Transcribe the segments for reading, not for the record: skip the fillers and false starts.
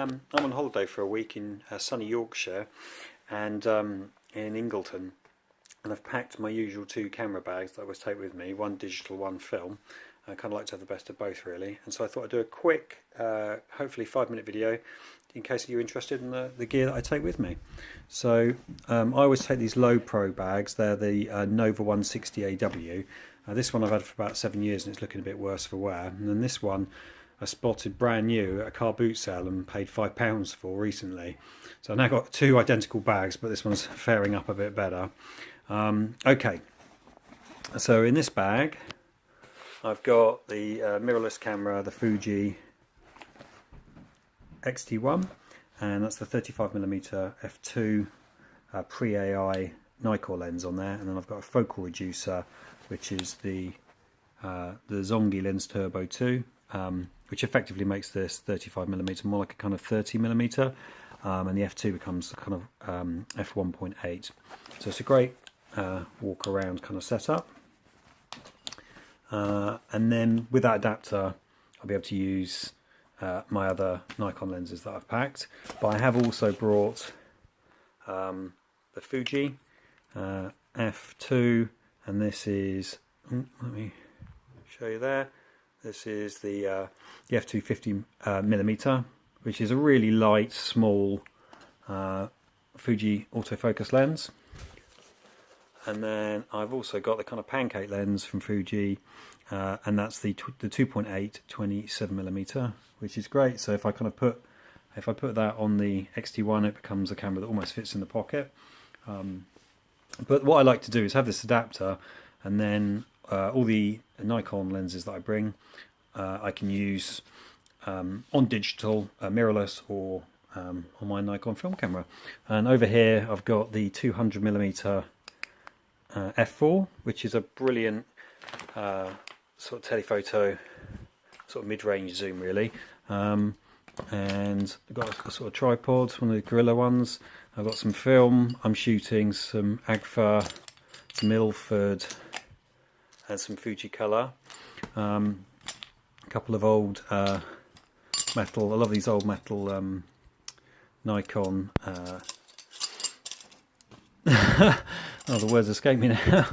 I'm on holiday for a week in sunny Yorkshire and in Ingleton, and I've packed my usual 2 camera bags that I always take with me, one digital, one film. I kind of like to have the best of both really, and so I thought I'd do a quick, hopefully 5-minute video in case you're interested in the gear that I take with me. So I always take these low pro bags. They're the Nova 160 AW. This one I've had for about 7 years and it's looking a bit worse for wear. And then this one I spotted brand new at a car boot sale and paid £5 for recently. So I've now got 2 identical bags, but this one's faring up a bit better. Okay, so in this bag I've got the mirrorless camera, the Fuji X-T1, and that's the 35mm f2 pre-AI Nikkor lens on there, and then I've got a focal reducer, which is the Zongi Lens Turbo 2, which effectively makes this 35mm more like a kind of 30mm, and the f2 becomes kind of f1.8. So it's a great walk around kind of setup. And then with that adapter I'll be able to use my other Nikon lenses that I've packed, but I have also brought the Fuji f2, and this is, let me show you there, this is the f2 50mm, which is a really light, small Fuji autofocus lens. And then I've also got the kind of pancake lens from Fuji, and that's the 2.8 27mm, which is great. So if I kind of put that on the X-T1, it becomes a camera that almost fits in the pocket. But what I like to do is have this adapter, and then all the Nikon lenses that I bring, I can use on digital, mirrorless, or on my Nikon film camera. And over here I've got the 200mm f4, which is a brilliant sort of telephoto, sort of mid-range zoom really. And I've got a sort of tripod, one of the Gorilla ones. I've got some film. I'm shooting some Agfa, some Ilford, and some Fuji Color. A couple of old metal. I love these old metal Nikon. Oh, the words escape me now.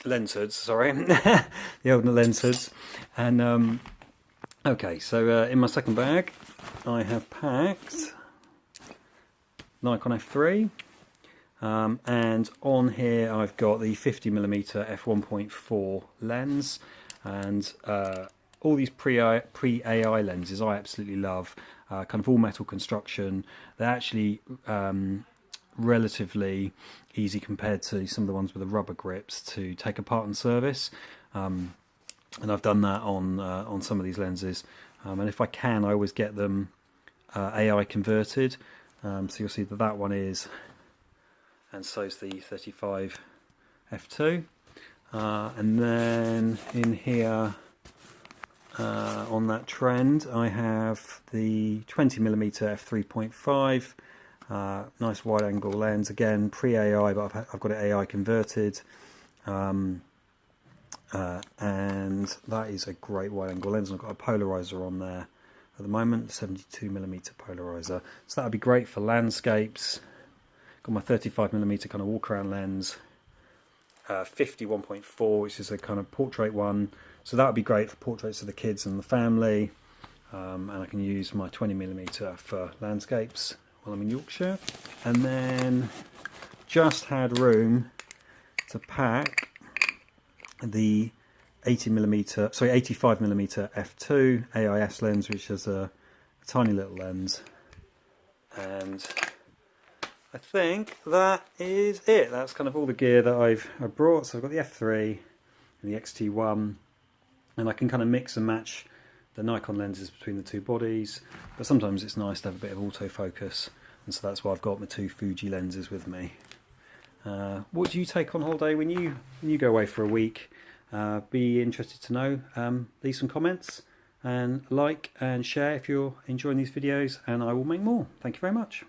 Lens hoods, sorry. The old lens hoods. And okay, so in my second bag I have packed Nikon f3, and on here I've got the 50mm f1.4 lens, and all these pre-AI lenses I absolutely love. Kind of all metal construction. They're actually relatively easy compared to some of the ones with the rubber grips to take apart and service, and I've done that on some of these lenses, and if I can I always get them AI converted, so you'll see that that one is, and so is the 35 f2, and then in here on that trend I have the 20mm f3.5. Nice wide angle lens, again pre-AI, but I've got it AI converted, and that is a great wide angle lens. I've got a polarizer on there at the moment, 72mm polarizer, so that would be great for landscapes. Got my 35mm kind of walk around lens, 51.4, which is a kind of portrait one, so that would be great for portraits of the kids and the family, and I can use my 20mm for landscapes while I'm in Yorkshire. And then just had room to pack the 85mm f2 AIS lens, which is a tiny little lens, and I think that is it. That's kind of all the gear that I've brought. So I've got the f3 and the X-T1, and I can kind of mix and match the Nikon lenses between the 2 bodies, but sometimes it's nice to have a bit of autofocus, and so that's why I've got my 2 Fuji lenses with me. What do you take on holiday when you go away for a week? Be interested to know. Leave some comments and like and share if you're enjoying these videos, and I will make more. Thank you very much.